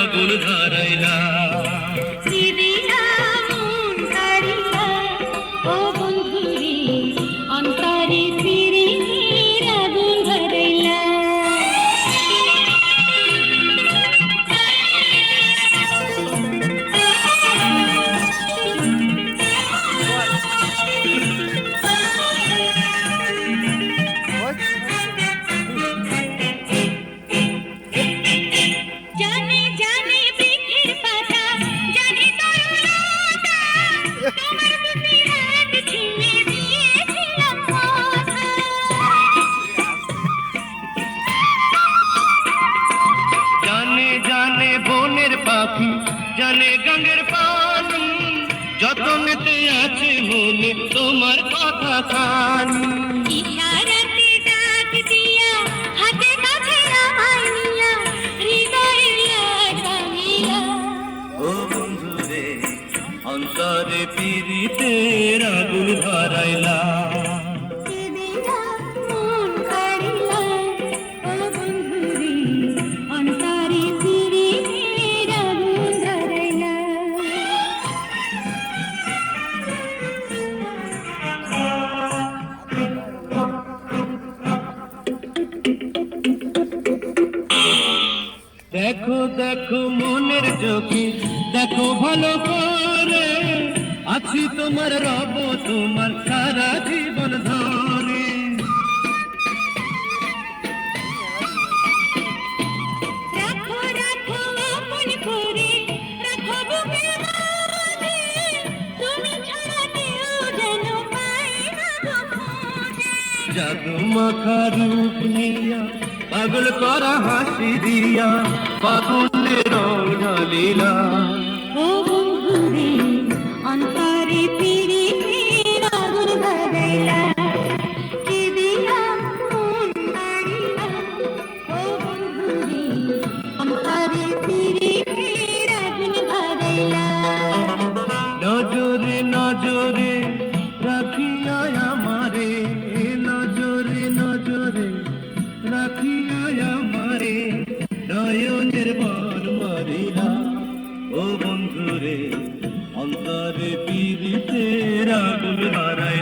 আগুন ধরাইলা। পাখি জানে গঙ্গের পানি, যতনেতে আছে মনে তোমার কথা কানি। ইশারাতে ডাক দিয়া হাতে কাছে আমায় নিয়া হৃদয়ে লাগাইলা। ও বন্ধু রে অন্তরে পিরিতের আগুন ধরাইলা। দেখো দেখো মনের চোখে দেখো ভালো করে, আছি তোমার রব তোমার সারা জীবন ধরে। রাখো রাখো আপন করে রাখো বুকের মাঝে, তুমি ছাড়া কেউ যেন পায় না খোঁজে। জাদু মাখা রূপ নিয়া পাগল করা হাসি দিয়া পাগলের রং ঢালিলা। ও বন্ধু রে অন্তরে পিরিতের আগুন ধরাইলা। কি দিয়া মন কাড়িলা। ও বন্ধু রে অন্তরে পিরিতের আগুন ধরাইলা। নজরে নজরে রাখিয়া আমারে, নজরে নজরে রাখিয়া আমারে নয়নের বান মারিলা। ও বন্ধুরে অন্তরে পিরিতের আগুন ধরাইলা।